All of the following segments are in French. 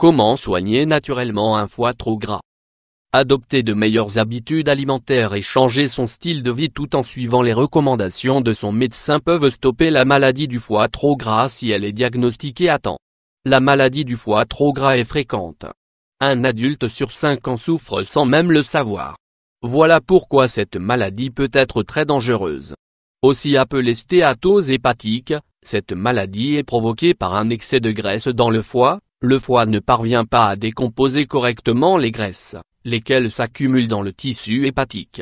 Comment soigner naturellement un foie trop gras? Adopter de meilleures habitudes alimentaires et changer son style de vie tout en suivant les recommandations de son médecin peuvent stopper la maladie du foie trop gras si elle est diagnostiquée à temps. La maladie du foie trop gras est fréquente. Un adulte sur 5 en souffre sans même le savoir. Voilà pourquoi cette maladie peut être très dangereuse. Aussi appelée stéatose hépatique, cette maladie est provoquée par un excès de graisse dans le foie ne parvient pas à décomposer correctement les graisses, lesquelles s'accumulent dans le tissu hépatique.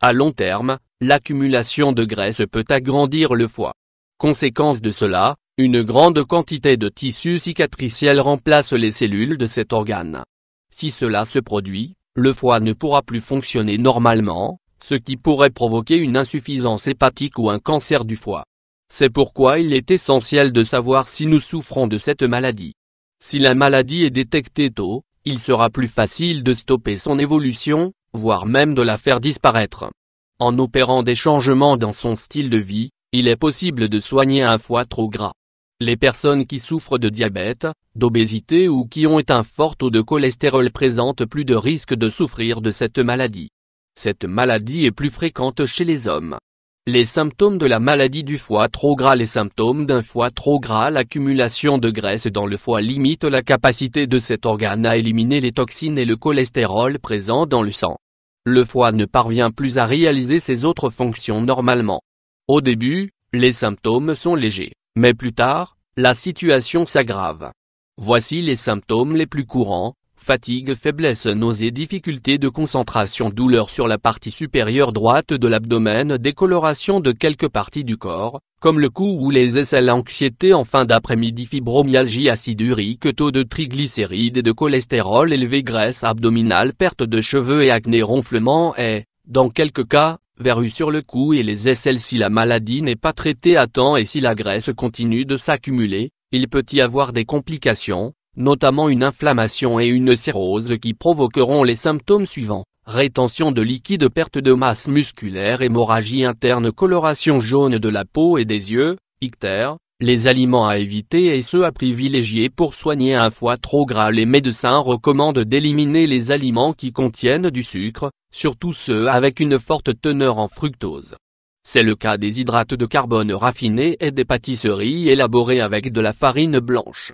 À long terme, l'accumulation de graisse peut agrandir le foie. Conséquence de cela, une grande quantité de tissu cicatriciel remplace les cellules de cet organe. Si cela se produit, le foie ne pourra plus fonctionner normalement, ce qui pourrait provoquer une insuffisance hépatique ou un cancer du foie. C'est pourquoi il est essentiel de savoir si nous souffrons de cette maladie. Si la maladie est détectée tôt, il sera plus facile de stopper son évolution, voire même de la faire disparaître. En opérant des changements dans son style de vie, il est possible de soigner un foie trop gras. Les personnes qui souffrent de diabète, d'obésité ou qui ont un fort taux de cholestérol présentent plus de risques de souffrir de cette maladie. Cette maladie est plus fréquente chez les hommes. Les symptômes de la maladie du foie trop gras. Les symptômes d'un foie trop gras. L'accumulation de graisse dans le foie limite la capacité de cet organe à éliminer les toxines et le cholestérol présents dans le sang. Le foie ne parvient plus à réaliser ses autres fonctions normalement. Au début, les symptômes sont légers, mais plus tard, la situation s'aggrave. Voici les symptômes les plus courants: fatigue, faiblesse, nausées, difficultés de concentration, douleur sur la partie supérieure droite de l'abdomen, décoloration de quelques parties du corps, comme le cou ou les aisselles, anxiété en fin d'après-midi, fibromyalgie, acide urique, taux de triglycérides et de cholestérol élevé, graisse abdominale, perte de cheveux et acné, ronflement et, dans quelques cas, verrues sur le cou et les aisselles. Si la maladie n'est pas traitée à temps et si la graisse continue de s'accumuler, il peut y avoir des complications, notamment une inflammation et une cirrhose qui provoqueront les symptômes suivants: rétention de liquide, perte de masse musculaire, hémorragie interne, coloration jaune de la peau et des yeux, ictère. Les aliments à éviter et ceux à privilégier pour soigner un foie trop gras. Les médecins recommandent d'éliminer les aliments qui contiennent du sucre, surtout ceux avec une forte teneur en fructose. C'est le cas des hydrates de carbone raffinés et des pâtisseries élaborées avec de la farine blanche.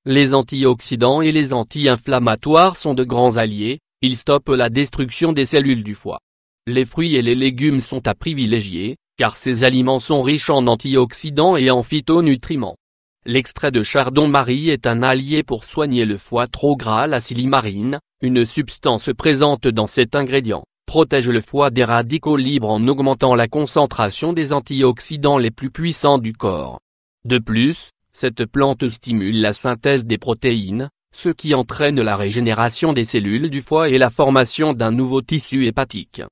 Les antioxydants et les anti-inflammatoires sont de grands alliés, ils stoppent la destruction des cellules du foie. Les fruits et les légumes sont à privilégier, car ces aliments sont riches en antioxydants et en phytonutriments. L'extrait de chardon-marie est un allié pour soigner le foie trop gras. La silimarine, une substance présente dans cet ingrédient, protège le foie des radicaux libres en augmentant la concentration des antioxydants les plus puissants du corps. De plus, cette plante stimule la synthèse des protéines, ce qui entraîne la régénération des cellules du foie et la formation d'un nouveau tissu hépatique.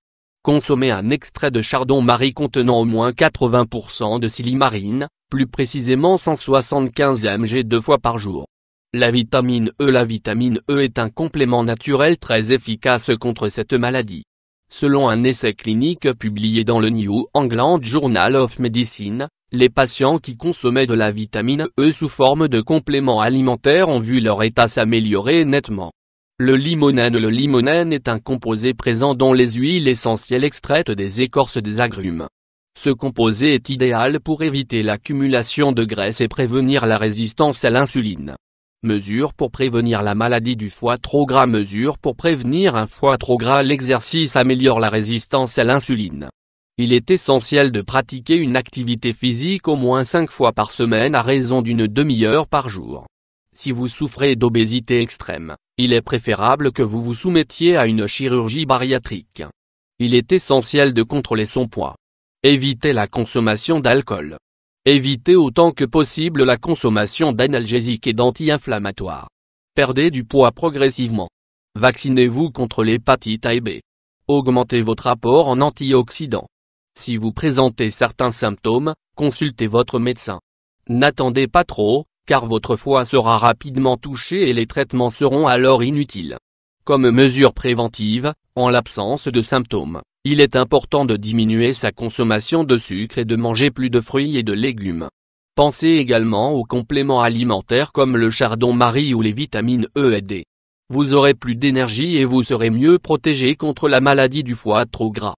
Consommez un extrait de chardon-marie contenant au moins 80% de silimarine, plus précisément 175 mg 2 fois par jour. La vitamine E. La vitamine E est un complément naturel très efficace contre cette maladie. Selon un essai clinique publié dans le New England Journal of Medicine, les patients qui consommaient de la vitamine E sous forme de complément alimentaire ont vu leur état s'améliorer nettement. Le limonène est un composé présent dans les huiles essentielles extraites des écorces des agrumes. Ce composé est idéal pour éviter l'accumulation de graisse et prévenir la résistance à l'insuline. Mesures pour prévenir la maladie du foie trop gras. Mesures pour prévenir un foie trop gras. L'exercice améliore la résistance à l'insuline. Il est essentiel de pratiquer une activité physique au moins 5 fois par semaine à raison d'une demi-heure par jour. Si vous souffrez d'obésité extrême, il est préférable que vous vous soumettiez à une chirurgie bariatrique. Il est essentiel de contrôler son poids. Évitez la consommation d'alcool. Évitez autant que possible la consommation d'analgésiques et d'anti-inflammatoires. Perdez du poids progressivement. Vaccinez-vous contre l'hépatite A et B. Augmentez votre apport en antioxydants. Si vous présentez certains symptômes, consultez votre médecin. N'attendez pas trop, car votre foie sera rapidement touché et les traitements seront alors inutiles. Comme mesure préventive, en l'absence de symptômes, il est important de diminuer sa consommation de sucre et de manger plus de fruits et de légumes. Pensez également aux compléments alimentaires comme le chardon-marie ou les vitamines E et D. Vous aurez plus d'énergie et vous serez mieux protégé contre la maladie du foie trop gras.